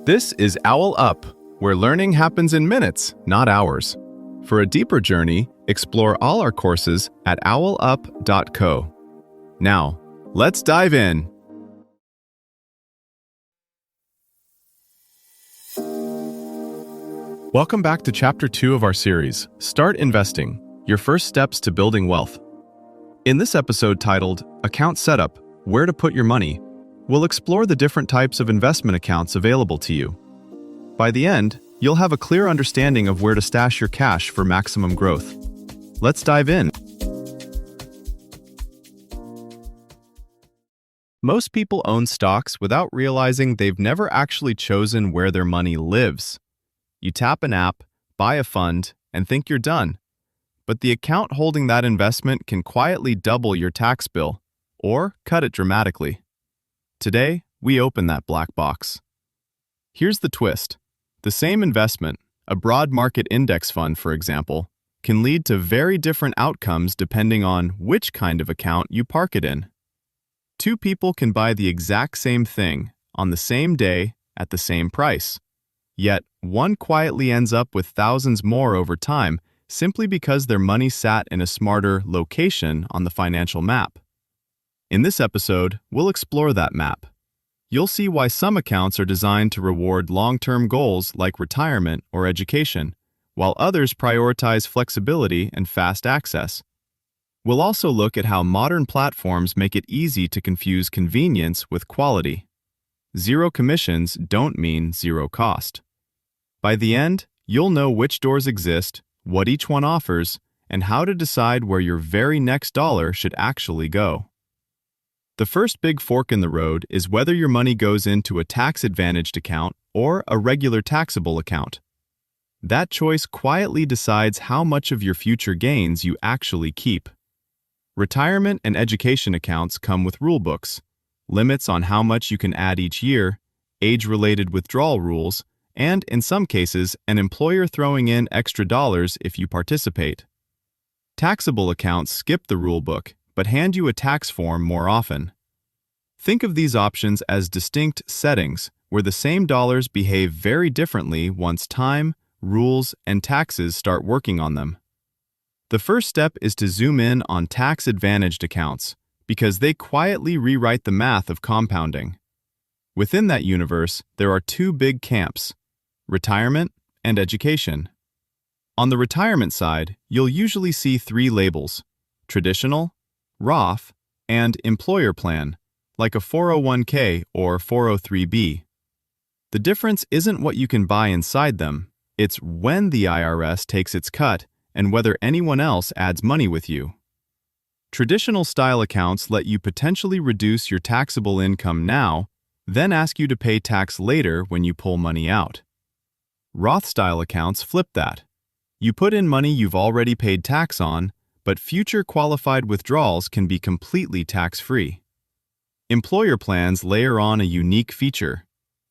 This is OwlUp, where learning happens in minutes, not hours. For a deeper journey, explore all our courses at owlup.co. Now, let's dive in. Welcome back to Chapter 2 of our series, Start Investing, Your First Steps to Building Wealth. In this episode titled, Account Setup, Where to Put Your Money, we'll explore the different types of investment accounts available to you. By the end, you'll have a clear understanding of where to stash your cash for maximum growth. Let's dive in. Most people own stocks without realizing they've never actually chosen where their money lives. You tap an app, buy a fund, and think you're done. But the account holding that investment can quietly double your tax bill, or cut it dramatically. Today, we open that black box. Here's the twist. The same investment, a broad market index fund for example, can lead to very different outcomes depending on which kind of account you park it in. Two people can buy the exact same thing on the same day at the same price. Yet, one quietly ends up with thousands more over time simply because their money sat in a smarter location on the financial map. In this episode, we'll explore that map. You'll see why some accounts are designed to reward long-term goals like retirement or education, while others prioritize flexibility and fast access. We'll also look at how modern platforms make it easy to confuse convenience with quality. Zero commissions don't mean zero cost. By the end, you'll know which doors exist, what each one offers, and how to decide where your very next dollar should actually go. The first big fork in the road is whether your money goes into a tax-advantaged account or a regular taxable account. That choice quietly decides how much of your future gains you actually keep. Retirement and education accounts come with rulebooks, limits on how much you can add each year, age-related withdrawal rules, and, in some cases, an employer throwing in extra dollars if you participate. Taxable accounts skip the rulebook, but hand you a tax form more often. Think of these options as distinct settings where the same dollars behave very differently once time, rules, and taxes start working on them. The first step is to zoom in on tax-advantaged accounts because they quietly rewrite the math of compounding. Within that universe, there are two big camps: retirement and education. On the retirement side, you'll usually see three labels: traditional, Roth, and employer plan, like a 401k or 403b. The difference isn't what you can buy inside them, it's when the IRS takes its cut and whether anyone else adds money with you. Traditional style accounts let you potentially reduce your taxable income now, then ask you to pay tax later when you pull money out. Roth-style accounts flip that. You put in money you've already paid tax on, but future qualified withdrawals can be completely tax-free. Employer plans layer on a unique feature.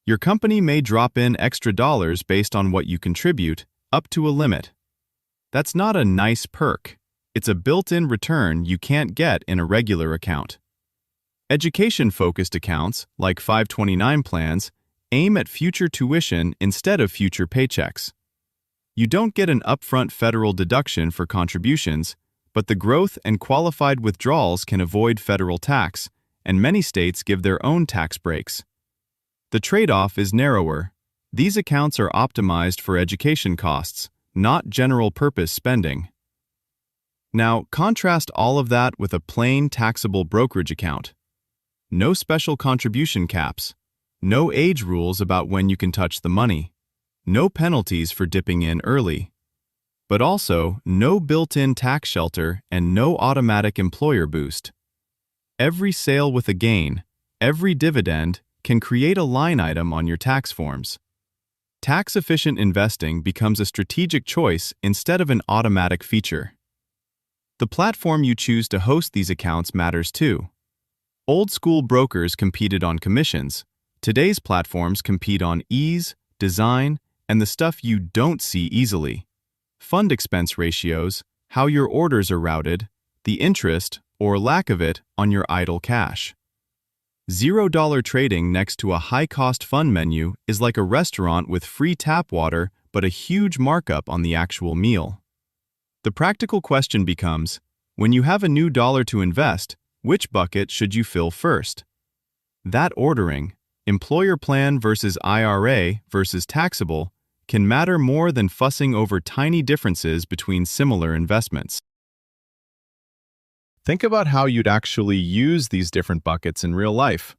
Your company may drop in extra dollars based on what you contribute, up to a limit. That's not a nice perk. It's a built-in return you can't get in a regular account. Education-focused accounts, like 529 plans, aim at future tuition instead of future paychecks. You don't get an upfront federal deduction for contributions, but the growth and qualified withdrawals can avoid federal tax, and many states give their own tax breaks. The trade-off is narrower. These accounts are optimized for education costs, not general-purpose spending. Now, contrast all of that with a plain taxable brokerage account. No special contribution caps, no age rules about when you can touch the money, no penalties for dipping in early, but also no built-in tax shelter and no automatic employer boost. Every sale with a gain, every dividend, can create a line item on your tax forms. Tax-efficient investing becomes a strategic choice instead of an automatic feature. The platform you choose to host these accounts matters too. Old-school brokers competed on commissions. Today's platforms compete on ease, design, and the stuff you don't see easily: fund expense ratios, how your orders are routed, the interest, or lack of it, on your idle cash. $0 trading next to a high-cost fund menu is like a restaurant with free tap water but a huge markup on the actual meal. The practical question becomes, when you have a new dollar to invest, which bucket should you fill first? That ordering, employer plan versus IRA versus taxable, can matter more than fussing over tiny differences between similar investments. Think about how you'd actually use these different buckets in real life.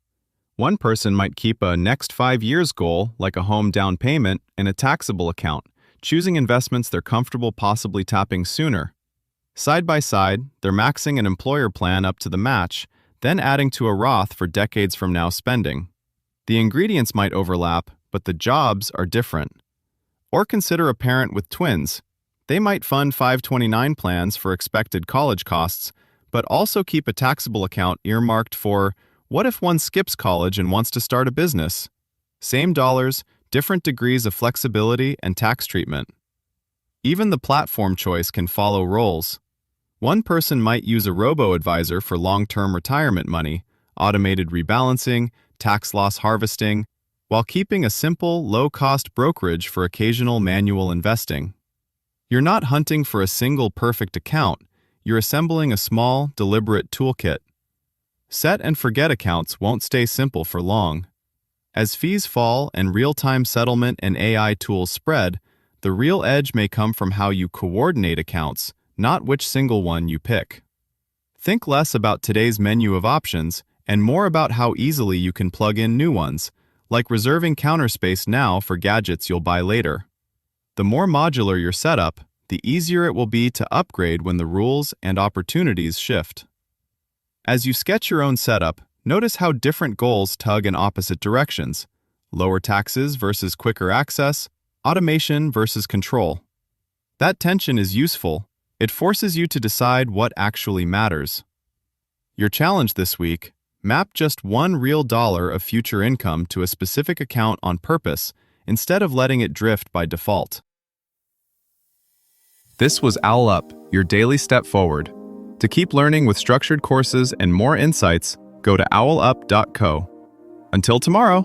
One person might keep a next 5 years goal, like a home down payment, in a taxable account, choosing investments they're comfortable possibly tapping sooner. Side by side, they're maxing an employer plan up to the match, then adding to a Roth for decades from now spending. The ingredients might overlap, but the jobs are different. Or consider a parent with twins. They might fund 529 plans for expected college costs, but also keep a taxable account earmarked for, what if one skips college and wants to start a business? Same dollars, different degrees of flexibility and tax treatment. Even the platform choice can follow roles. One person might use a robo-advisor for long-term retirement money, automated rebalancing, tax loss harvesting, while keeping a simple, low-cost brokerage for occasional manual investing. You're not hunting for a single perfect account. You're assembling a small, deliberate toolkit. Set and forget accounts won't stay simple for long. As fees fall and real-time settlement and AI tools spread, the real edge may come from how you coordinate accounts, not which single one you pick. Think less about today's menu of options and more about how easily you can plug in new ones, like reserving counter space now for gadgets you'll buy later. The more modular your setup, the easier it will be to upgrade when the rules and opportunities shift. As you sketch your own setup, notice how different goals tug in opposite directions: lower taxes versus quicker access, automation versus control. That tension is useful. It forces you to decide what actually matters. Your challenge this week: map just one real dollar of future income to a specific account on purpose instead of letting it drift by default. This was OwlUp, your daily step forward. To keep learning with structured courses and more insights, go to owlup.co. Until tomorrow.